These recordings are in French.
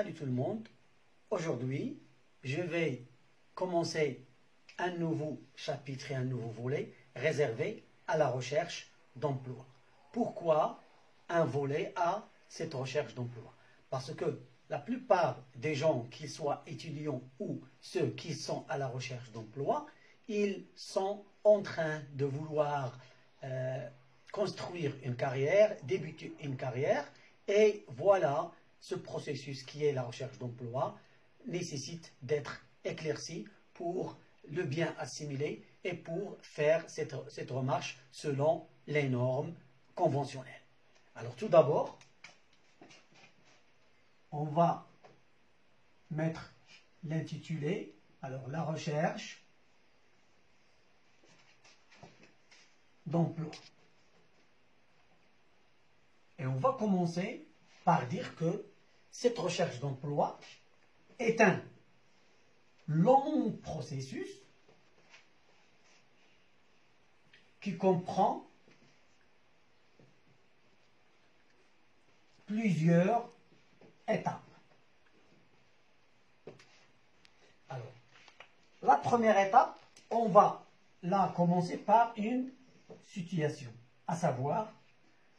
Salut tout le monde. Aujourd'hui, je vais commencer un nouveau chapitre et un nouveau volet réservé à la recherche d'emploi. Pourquoi un volet à cette recherche d'emploi? Parce que la plupart des gens, qu'ils soient étudiants ou ceux qui sont à la recherche d'emploi, ils sont en train de vouloir construire une carrière, débuter une carrière, et voilà, ce processus qui est la recherche d'emploi nécessite d'être éclairci pour le bien assimiler et pour faire cette remarche selon les normes conventionnelles. Alors tout d'abord, on va mettre l'intitulé, alors la recherche d'emploi. Et on va commencer par dire que cette recherche d'emploi est un long processus qui comprend plusieurs étapes. Alors, la première étape, on va là commencer par une situation, à savoir,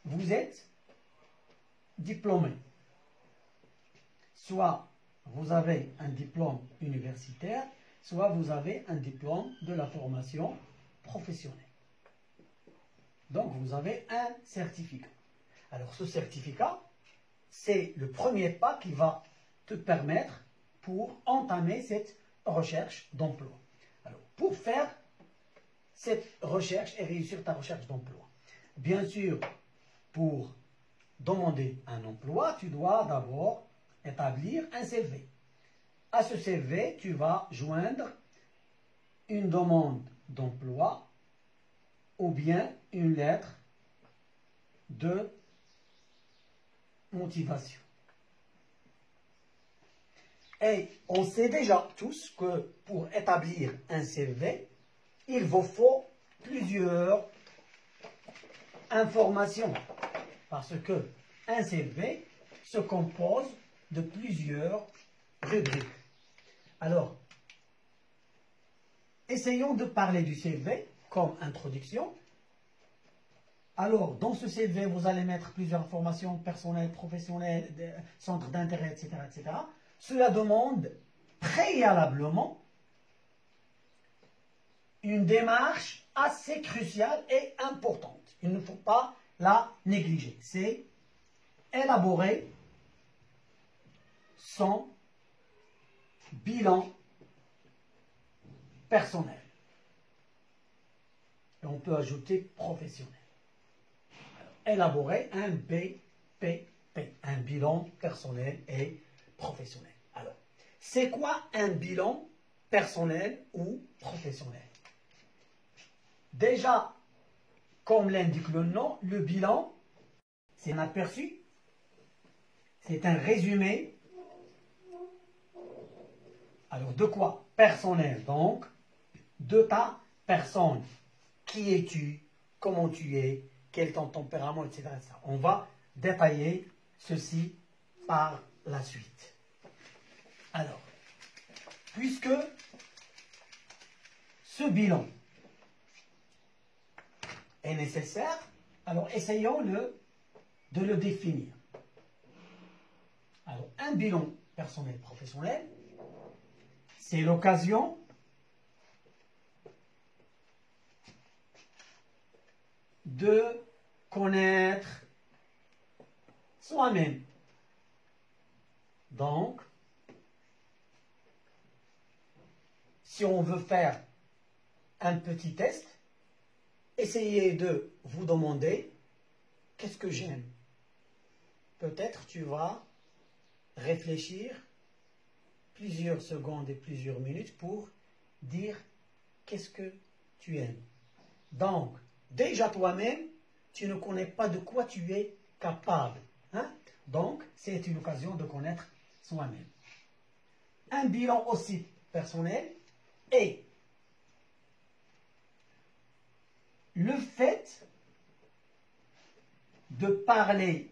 vous êtes diplômé. Soit vous avez un diplôme universitaire, soit vous avez un diplôme de la formation professionnelle. Donc vous avez un certificat. Alors ce certificat, c'est le premier pas qui va te permettre pour entamer cette recherche d'emploi. Alors pour faire cette recherche et réussir ta recherche d'emploi, bien sûr, pour demander un emploi, tu dois d'abord établir un CV. À ce CV, tu vas joindre une demande d'emploi ou bien une lettre de motivation. Et on sait déjà tous que pour établir un CV, il vous faut plusieurs informations. Parce que un CV se compose de plusieurs rubriques. Alors, essayons de parler du CV comme introduction. Alors, dans ce CV, vous allez mettre plusieurs informations personnelles, professionnelles, centres d'intérêt, etc., etc. Cela demande préalablement une démarche assez cruciale et importante. Il ne faut pas la négliger. C'est élaborer son bilan personnel. Et on peut ajouter professionnel. Alors, élaborer un BPP, un bilan personnel et professionnel. Alors, c'est quoi un bilan personnel ou professionnel? Déjà, comme l'indique le nom, le bilan, c'est un aperçu, c'est un résumé. Alors, de quoi? Personnel, donc, de ta personne. Qui es-tu? Comment tu es? Quel est ton tempérament, etc., etc. On va détailler ceci par la suite. Alors, puisque ce bilan est nécessaire, alors essayons de le définir. Alors, un bilan personnel professionnel, c'est l'occasion de connaître soi-même. Donc, si on veut faire un petit test, essayez de vous demander qu'est-ce que j'aime. Peut-être tu vas réfléchir plusieurs secondes et plusieurs minutes pour dire qu'est-ce que tu aimes. Donc, déjà toi-même, tu ne connais pas de quoi tu es capable. Hein? Donc, c'est une occasion de connaître soi-même. Un bilan aussi personnel est le fait de parler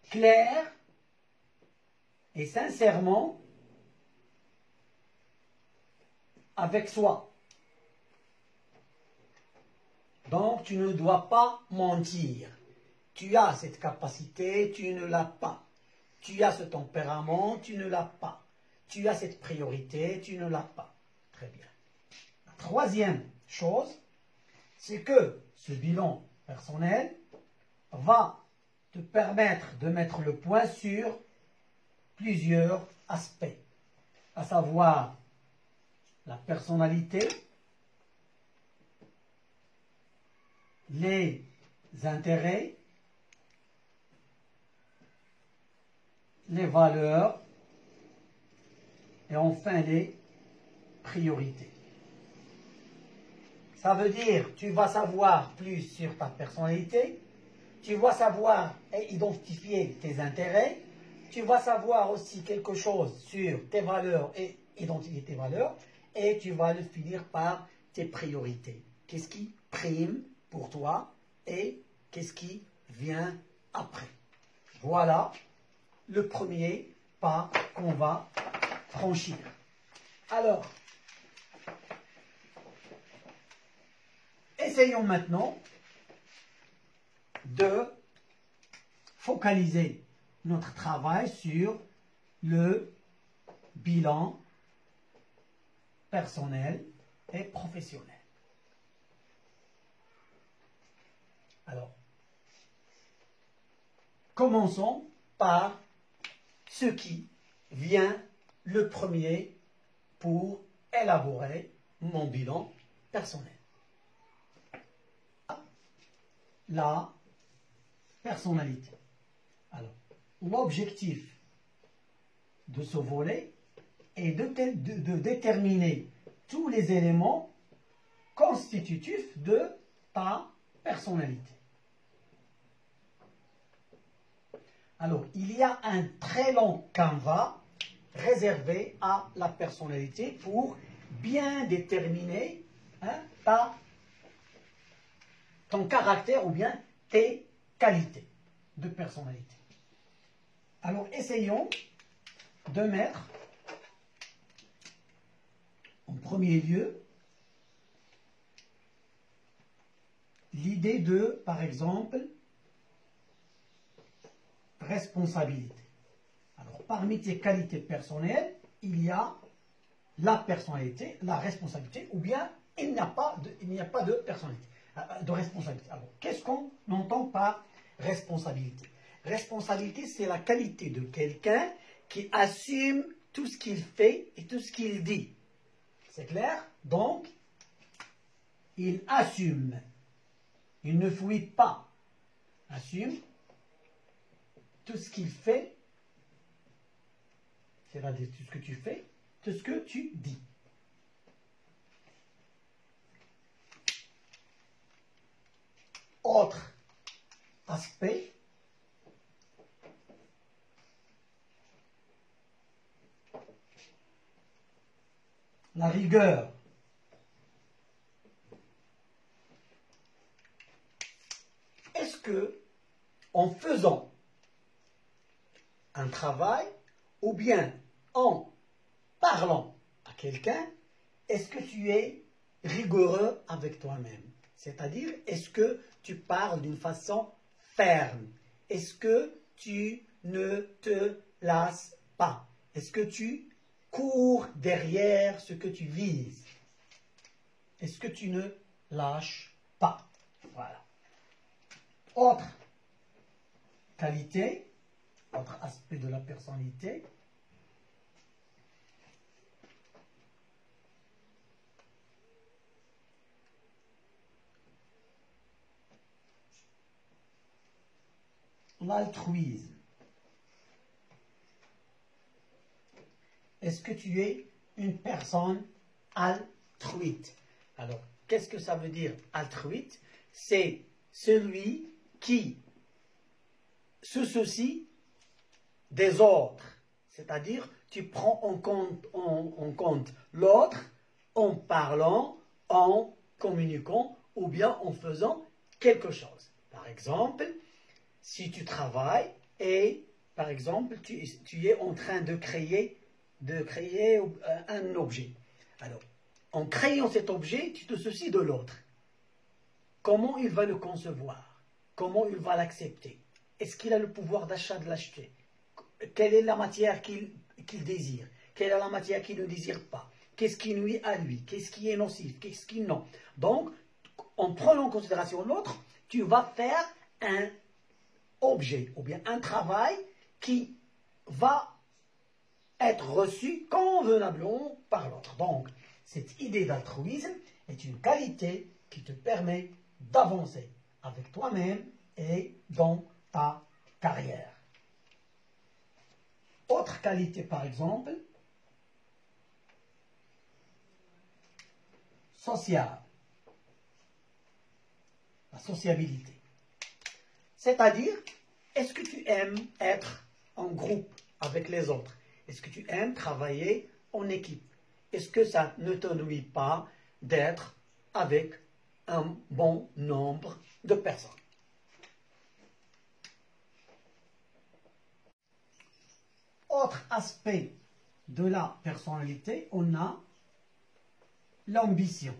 clair et sincèrement avec soi. Donc, tu ne dois pas mentir. Tu as cette capacité, tu ne l'as pas. Tu as ce tempérament, tu ne l'as pas. Tu as cette priorité, tu ne l'as pas. Très bien. La troisième chose, c'est que ce bilan personnel va te permettre de mettre le point sur plusieurs aspects, à savoir la personnalité, les intérêts, les valeurs et enfin les priorités. Ça veut dire tu vas savoir plus sur ta personnalité, tu vas savoir et identifier tes intérêts, tu vas savoir aussi quelque chose sur tes valeurs et identifier tes valeurs, et tu vas le finir par tes priorités. Qu'est-ce qui prime pour toi et qu'est-ce qui vient après. Voilà le premier pas qu'on va franchir. Alors, essayons maintenant de focaliser notre travail sur le bilan personnel et professionnel. Alors, commençons par ce qui vient le premier pour élaborer mon bilan personnel. La personnalité. Alors, l'objectif de ce volet est de déterminer tous les éléments constitutifs de ta personnalité. Alors, il y a un très long canevas réservé à la personnalité pour bien déterminer ton caractère ou bien tes qualités de personnalité. Alors, essayons de mettre en premier lieu l'idée de, par exemple, responsabilité. Alors, parmi tes qualités personnelles, il y a la personnalité, la responsabilité, ou bien il n'y a pas de personnalité, de responsabilité. Alors, qu'est-ce qu'on entend par responsabilité? Responsabilité, c'est la qualité de quelqu'un qui assume tout ce qu'il fait et tout ce qu'il dit. C'est clair? Donc, il assume. Il ne fuit pas. Assume tout ce qu'il fait, c'est-à-dire tout ce que tu fais, tout ce que tu dis. Autre aspect, la rigueur. Est-ce que, en faisant un travail, ou bien en parlant à quelqu'un, est-ce que tu es rigoureux avec toi-même? C'est-à-dire, est-ce que tu parles d'une façon ferme? Est-ce que tu ne te lasses pas? Est-ce que tu cours derrière ce que tu vises? Est-ce que tu ne lâches pas? Voilà. Autre qualité, autre aspect de la personnalité, l'altruisme. Est-ce que tu es une personne altruite? Alors, qu'est-ce que ça veut dire altruite? C'est celui qui se soucie des autres. C'est-à-dire, tu prends en compte l'autre en parlant, en communiquant ou bien en faisant quelque chose. Par exemple, si tu travailles et par exemple, tu es en train de créer un objet. Alors, en créant cet objet, tu te soucies de l'autre. Comment il va le concevoir? Comment il va l'accepter? Est-ce qu'il a le pouvoir d'achat de l'acheter? Quelle est la matière qu'il désire? Quelle est la matière qu'il ne désire pas? Qu'est-ce qui nuit à lui? Qu'est-ce qui est nocif? Qu'est-ce qui non? Donc, en prenant en considération l'autre, tu vas faire un objet ou bien un travail qui va être reçu convenablement par l'autre. Donc, cette idée d'altruisme est une qualité qui te permet d'avancer avec toi-même et dans ta carrière. Autre qualité, par exemple, sociale, la sociabilité. C'est-à-dire, est-ce que tu aimes être en groupe avec les autres? Est-ce que tu aimes travailler en équipe? Est-ce que ça ne te nuit pas d'être avec un bon nombre de personnes? Autre aspect de la personnalité, on a l'ambition.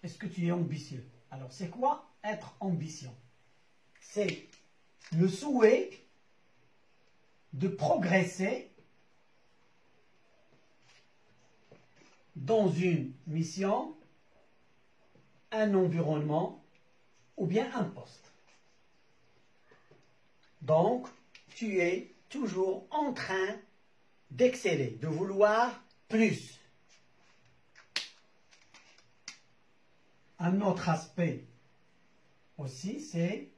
Est-ce que tu es ambitieux? Alors, c'est quoi être ambitieux? C'est le souhait de progresser dans une mission, un environnement ou bien un poste. Donc, tu es toujours en train d'exceller, de vouloir plus. Un autre aspect aussi, c'est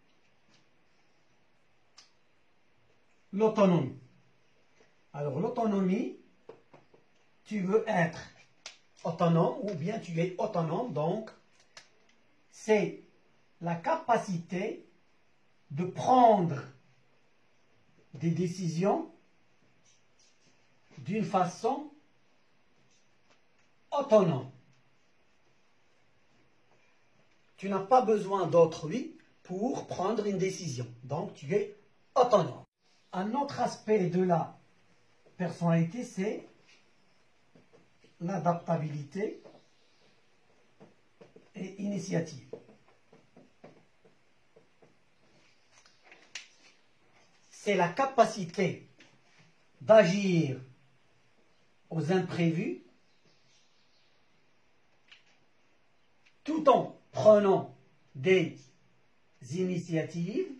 l'autonomie. Alors, l'autonomie, tu veux être autonome ou bien tu es autonome, donc c'est la capacité de prendre des décisions d'une façon autonome. Tu n'as pas besoin d'autrui pour prendre une décision. Donc, tu es autonome. Un autre aspect de la personnalité, c'est l'adaptabilité et initiative. C'est la capacité d'agir aux imprévus tout en prenant des initiatives,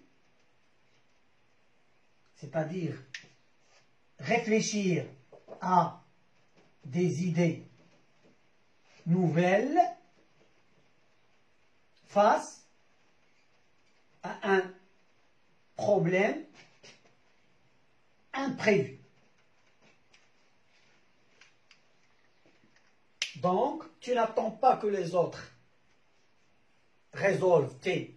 c'est-à-dire réfléchir à des idées nouvelles face à un problème imprévu. Donc, tu n'attends pas que les autres résolvent tes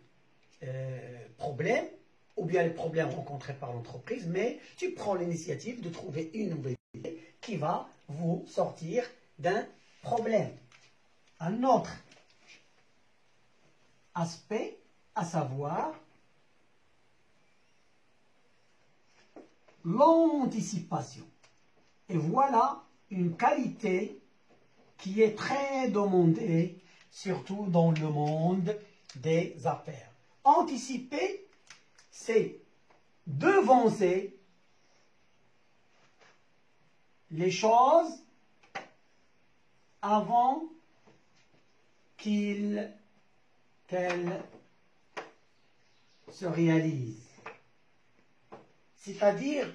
problèmes ou bien les problèmes rencontrés par l'entreprise, mais tu prends l'initiative de trouver une nouvelle idée qui va vous sortir d'un problème. Un autre aspect, à savoir l'anticipation. Et voilà une qualité qui est très demandée, surtout dans le monde des affaires. Anticiper, c'est devancer les choses avant qu'elles se réalisent. C'est-à-dire,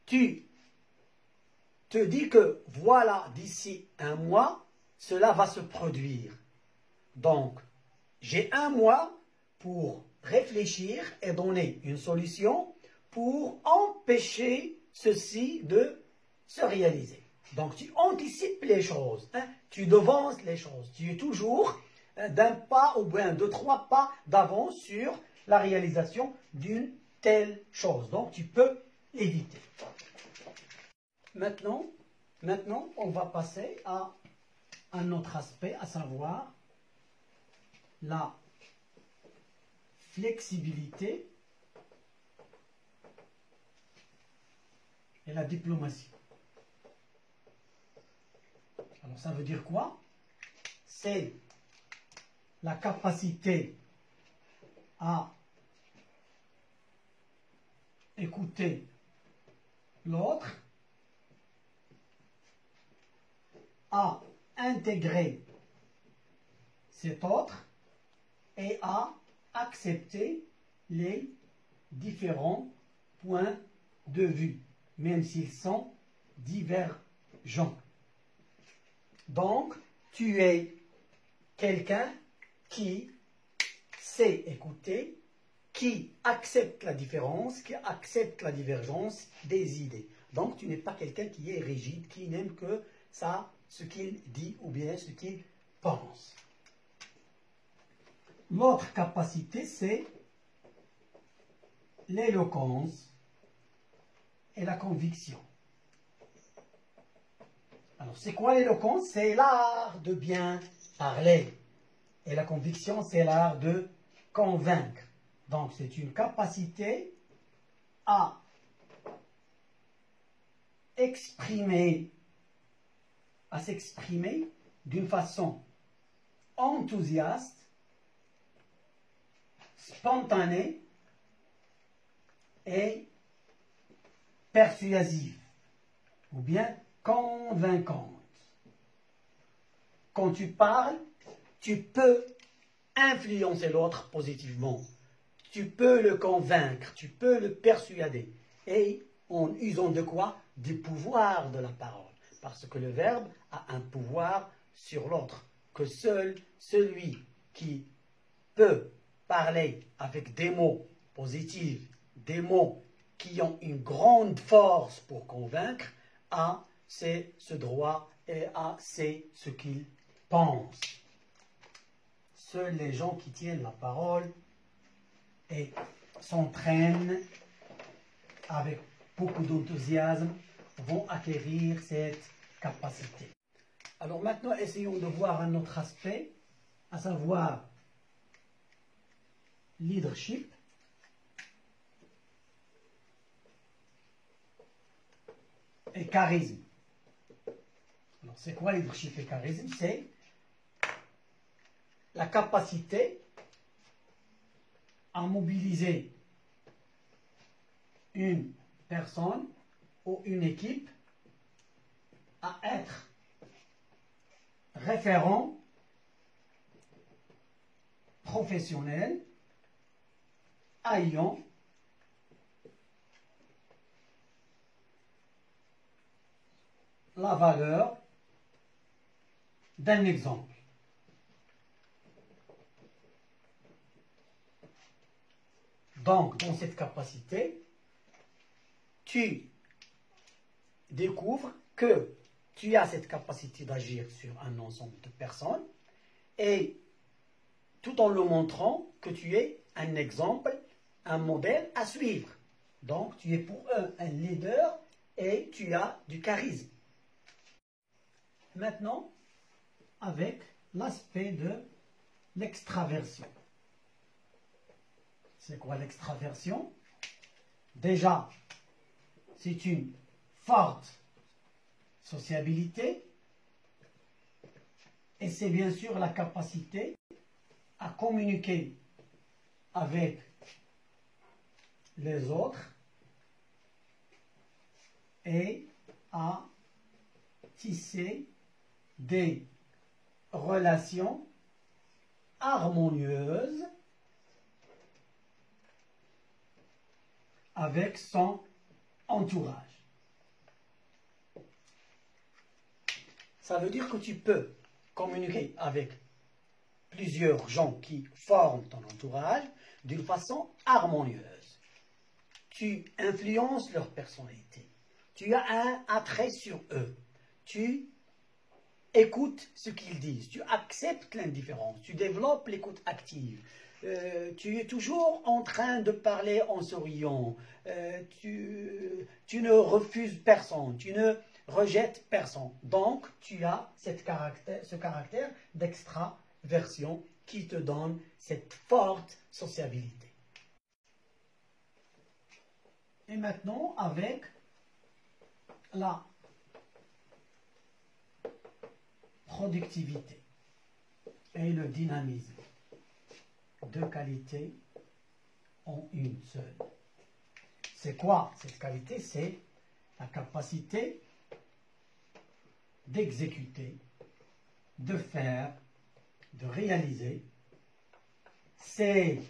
tu te dis que voilà, d'ici un mois, cela va se produire. Donc, j'ai un mois pour réfléchir et donner une solution pour empêcher ceci de se réaliser. Donc, tu anticipes les choses, hein? Tu devances les choses. Tu es toujours d'un pas ou bien de 3 pas d'avance sur la réalisation d'une telle chose. Donc, tu peux éviter. Maintenant, on va passer à un autre aspect, à savoir la flexibilité et la diplomatie. Alors ça veut dire quoi? C'est la capacité à écouter l'autre, à intégrer cet autre et à accepter les différents points de vue, même s'ils sont divergents. Donc, tu es quelqu'un qui sait écouter, qui accepte la différence, qui accepte la divergence des idées. Donc, tu n'es pas quelqu'un qui est rigide, qui n'aime que ça, ce qu'il dit ou bien ce qu'il pense. L'autre capacité, c'est l'éloquence et la conviction. Alors, c'est quoi l'éloquence? C'est l'art de bien parler. Et la conviction, c'est l'art de convaincre. Donc, c'est une capacité à s'exprimer d'une façon enthousiaste, spontanée et persuasive, ou bien convaincante. Quand tu parles, tu peux influencer l'autre positivement. Tu peux le convaincre, tu peux le persuader. Et en usant de quoi? Du pouvoir de la parole. Parce que le verbe a un pouvoir sur l'autre. Que seul celui qui peut parler avec des mots positifs, des mots qui ont une grande force pour convaincre, a ce droit et c'est ce qu'il pense. Seuls les gens qui tiennent la parole et s'entraînent avec beaucoup d'enthousiasme vont acquérir cette capacité. Alors maintenant, essayons de voir un autre aspect, à savoir leadership. Et charisme. Alors, c'est quoi leadership et charisme? C'est la capacité à mobiliser une personne ou une équipe à être référent professionnel ayant la valeur d'un exemple. Donc, dans cette capacité, tu découvres que tu as cette capacité d'agir sur un ensemble de personnes et tout en le montrant que tu es un exemple, un modèle à suivre. Donc, tu es pour eux un leader et tu as du charisme. Maintenant, avec l'aspect de l'extraversion. C'est quoi l'extraversion? Déjà, c'est une forte sociabilité et c'est bien sûr la capacité à communiquer avec les autres et à tisser des relations harmonieuses avec son entourage. Ça veut dire que tu peux communiquer avec plusieurs gens qui forment ton entourage d'une façon harmonieuse. Tu influences leur personnalité. Tu as un attrait sur eux. Tu écoutes ce qu'ils disent. Tu acceptes l'indifférence. Tu développes l'écoute active. Tu es toujours en train de parler en souriant. Tu ne refuses personne. Tu ne rejettes personne. Donc, tu as ce caractère d'extraversion qui te donne cette forte sociabilité. Et maintenant, avec la productivité et le dynamisme, deux qualités en une seule. C'est quoi cette qualité? C'est la capacité d'exécuter, de faire, de réaliser ces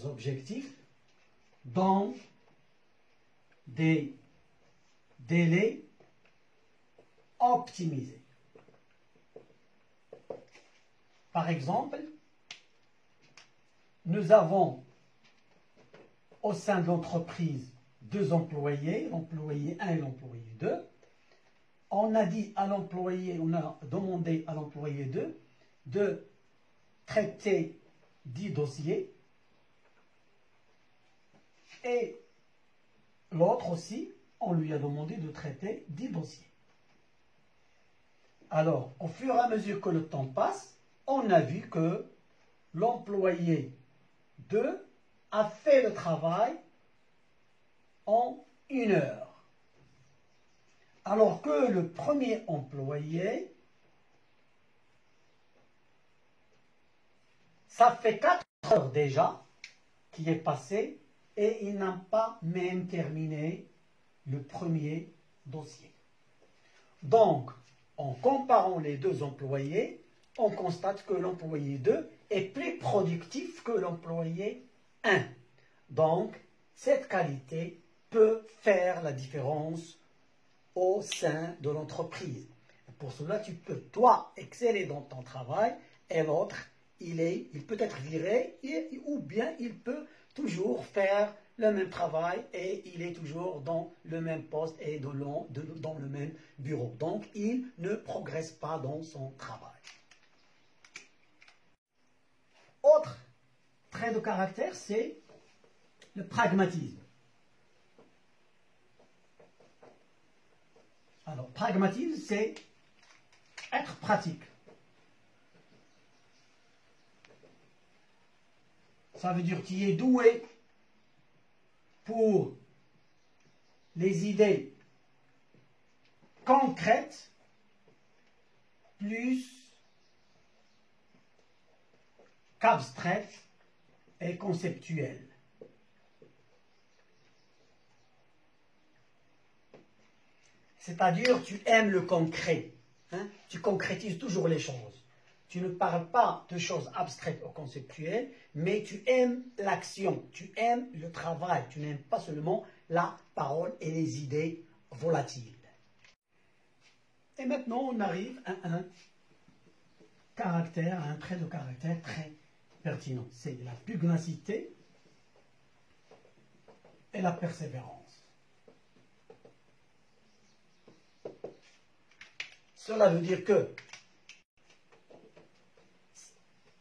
objectifs dans des délais optimisés. Par exemple, nous avons au sein de l'entreprise deux employés, l'employé 1 et l'employé 2. On a dit à l'employé, on a demandé à l'employé 2 de traiter 10 dossiers et l'autre aussi, on lui a demandé de traiter 10 dossiers. Alors, au fur et à mesure que le temps passe, on a vu que l'employé 2 a fait le travail en 1 heure. Alors que le premier employé, ça fait 4 heures déjà qui est passé et il n'a pas même terminé le premier dossier. Donc, en comparant les deux employés, on constate que l'employé 2 est plus productif que l'employé 1. Donc, cette qualité peut faire la différence au sein de l'entreprise. Pour cela, tu peux, toi, exceller dans ton travail et l'autre, il peut être viré ou bien il peut toujours faire le même travail et il est toujours dans le même poste et dans le même bureau. Donc, il ne progresse pas dans son travail. Autre trait de caractère, c'est le pragmatisme. Alors, pragmatisme, c'est être pratique. Ça veut dire que tu es doué pour les idées concrètes plus qu'abstraites et conceptuelles. C'est-à-dire, tu aimes le concret. Hein? Tu concrétises toujours les choses. Tu ne parles pas de choses abstraites ou conceptuelles, mais tu aimes l'action, tu aimes le travail. Tu n'aimes pas seulement la parole et les idées volatiles. Et maintenant, on arrive à un caractère, à un trait de caractère très pertinent. C'est la pugnacité et la persévérance. Cela veut dire que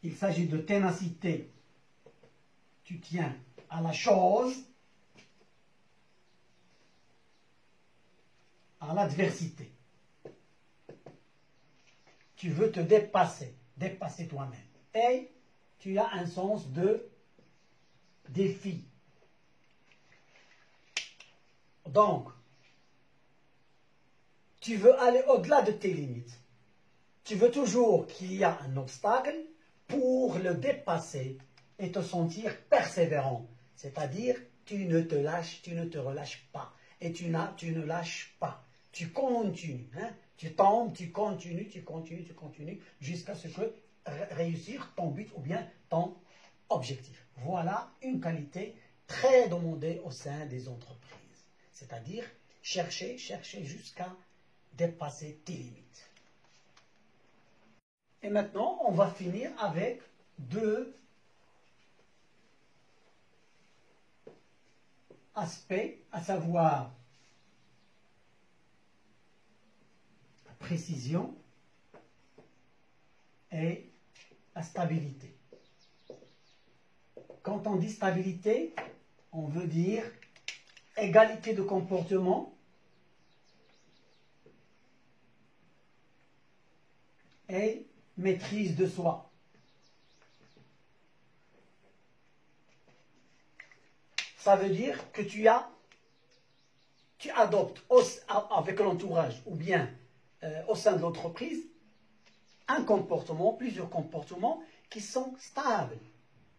il s'agit de ténacité. Tu tiens à la chose, à l'adversité. Tu veux te dépasser toi-même. Et tu as un sens de défi. Donc, tu veux aller au-delà de tes limites. Tu veux toujours qu'il y ait un obstacle pour le dépasser et te sentir persévérant. C'est-à-dire, tu ne te relâches pas. Et tu ne lâches pas. Tu continues. Hein? Tu tombes, tu continues, jusqu'à ce que réussir ton but ou bien ton objectif. Voilà une qualité très demandée au sein des entreprises. C'est-à-dire, chercher jusqu'à dépasser tes limites. Et maintenant, on va finir avec deux aspects, à savoir la précision et la stabilité. Quand on dit stabilité, on veut dire égalité de comportement et maîtrise de soi. ça veut dire que tu adoptes avec l'entourage ou bien au sein de l'entreprise un comportement, plusieurs comportements qui sont stables.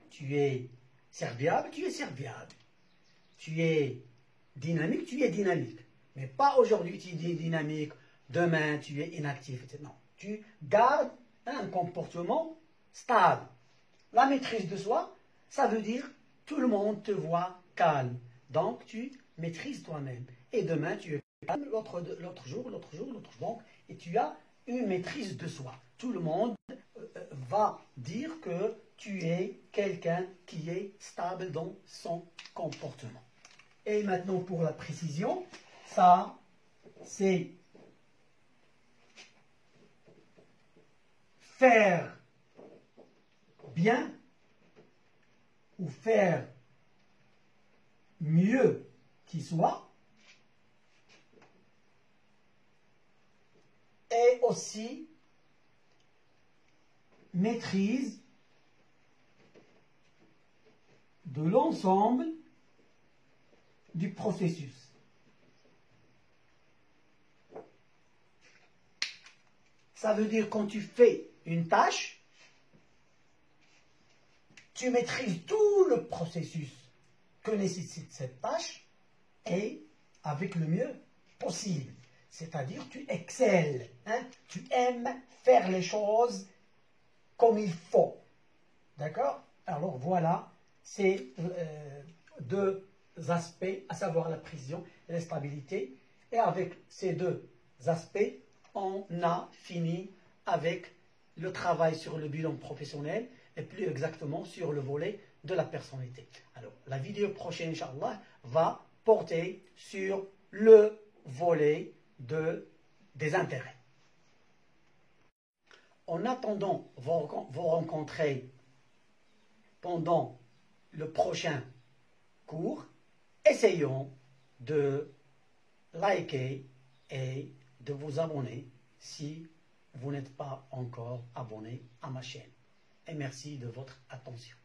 Tu es serviable, tu es serviable. Tu es dynamique, tu es dynamique. Mais pas aujourd'hui tu es dynamique, demain tu es inactif, etc. Non, tu gardes un comportement stable. La maîtrise de soi, ça veut dire tout le monde te voit calme. Donc tu maîtrises toi-même. Et demain tu es calme, l'autre jour. Donc, et tu as une maîtrise de soi. Tout le monde va dire que tu es quelqu'un qui est stable dans son comportement. Et maintenant pour la précision, ça c'est faire bien ou faire mieux qu'il soit, et aussi maîtrise de l'ensemble du processus. Ça veut dire quand tu fais une tâche, tu maîtrises tout le processus que nécessite cette tâche et avec le mieux possible. C'est-à-dire tu excelles, hein? Tu aimes faire les choses comme il faut. D'accord? Alors voilà, c'est deux aspects, à savoir la précision et la stabilité. Et avec ces deux aspects, on a fini avec le travail sur le bilan professionnel et plus exactement sur le volet de la personnalité. Alors, la vidéo prochaine, Inch'Allah, va porter sur le volet des intérêts. En attendant vous rencontrer pendant le prochain cours, essayons de liker et de vous abonner si vous n'êtes pas encore abonné à ma chaîne. Et merci de votre attention.